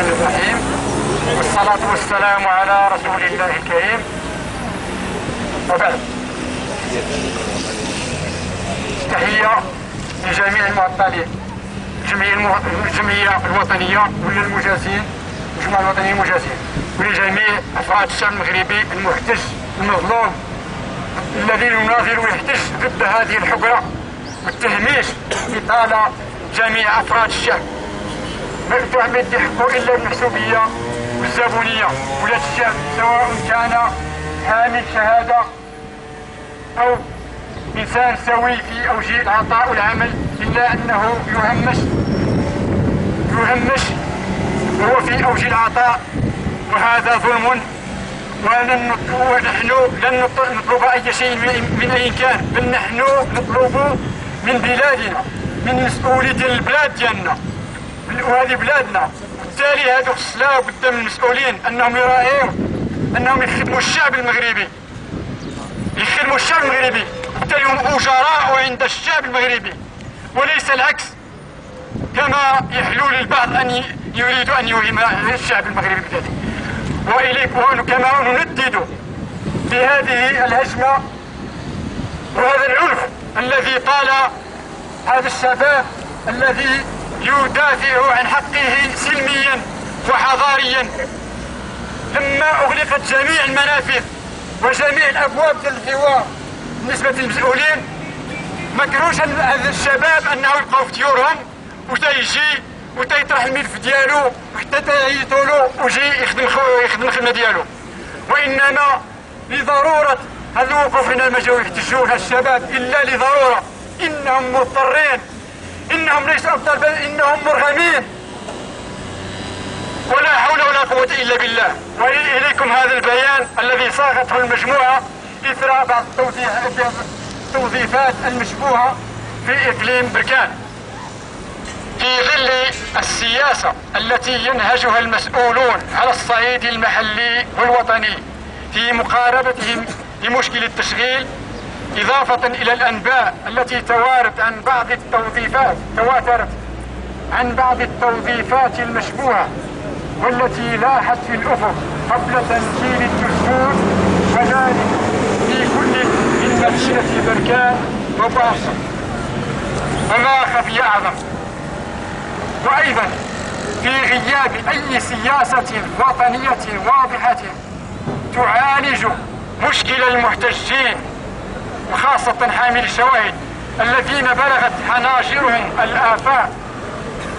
الرحمن الرحيم، والصلاة والسلام على رسول الله الكريم، وبعد. تحية لجميع المعطلين، الجمعية الوطنية ولا المجازين، الجمعية الوطنية للمجازين، ولجميع أفراد الشعب المغربي المحتج المظلوم الذي يناضل ويحتج ضد هذه الحقرة والتهميش إطالة جميع أفراد الشعب. ما يستحقوا إلا المحسوبية والزبونية ولاة الشعب، سواء كان حامل شهادة أو إنسان سوي في أوجه العطاء والعمل، إلا أنه يهمش وهو في أوجه العطاء، وهذا ظلم. ونحن لن نطلب أي شيء من أي كان، بل نحن نطلب من بلادنا، من مسؤولي ديال البلاد ديالنا، وهذه بلادنا. وبالتالي هذوك الصلاة قدام المسؤولين أنهم يراعيو، أنهم يخدموا الشعب المغربي، وبالتالي هم أجراء عند الشعب المغربي وليس العكس، كما يحلو للبعض أن يريد أن يوهم الشعب المغربي بذلك. كما نندد بهذه الهجمة وهذا العنف الذي طال هذا الشباب الذي يدافع عن حقه سلميا وحضاريا. لما أغلقت جميع المنافذ وجميع الأبواب ديال الحوار بالنسبة للمسؤولين، ما كروش هذا الشباب أنه يبقاو في ديورهم وتيجي وتيطرح الملف ديالو وحتى تيعيطوا له وجي يخدم الخدمة ديالو، وإنما لضرورة هذا الوقوف. هنا ما جاو يحتجوا هذا الشباب إلا لضرورة، إنهم مضطرين، إنهم ليسوا أبطال بل إنهم مرغمين، ولا حول ولا قوة إلا بالله. وإليكم هذا البيان الذي صاغته المجموعة إثر بعض التوظيفات المشبوهة في إقليم بركان، في ظل السياسة التي ينهجها المسؤولون على الصعيد المحلي والوطني في مقاربتهم لمشكل التشغيل، إضافة إلى الأنباء التي تواترت عن بعض التوظيفات المشبوهة والتي لاحت في الأفق قبل تنزيل الدستور، وذلك في كل من مدينة بركان وباصة، وما خفي أعظم. وأيضا في غياب أي سياسة وطنية واضحة تعالج مشكل المحتجين، وخاصة حامل الشواهد الذين بلغت حناجرهم الآفاق،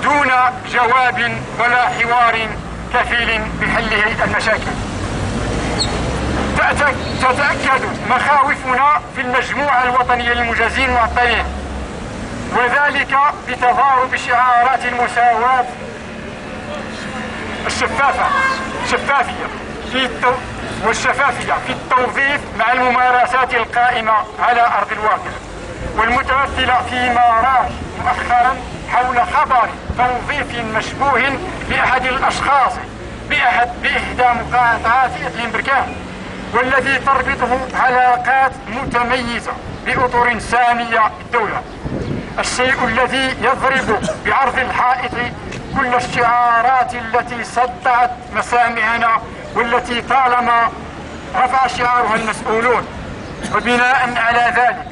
دون جواب ولا حوار كفيل بحل المشاكل. تتأكد مخاوفنا في المجموعة الوطنية للمجازين المعطلين، وذلك بتضارب شعارات المساواة والشفافية في التوظيف مع الممارسات القائمة على أرض الواقع، والمتمثلة فيما راج مؤخرا حول خبر توظيف مشبوه لأحد الأشخاص بإحدى مقاطعات إقليم بركان، والذي تربطه علاقات متميزة بأطر سامية بالدولة، الشيء الذي يضرب بعرض الحائط كل الشعارات التي صدعت مسامعنا والتي طالما رفع شعارها المسؤولون. وبناء على ذلك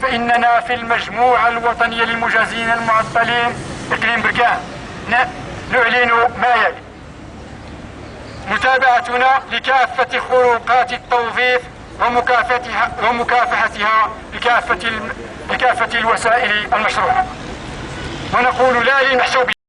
فإننا في المجموعة الوطنية للمجازين المعطلين إقليم بركان نعلن ما يلي: متابعتنا لكافة خروقات التوظيف ومكافحتها بكافة الوسائل المشروعة، ونقول لا للمحسوبية.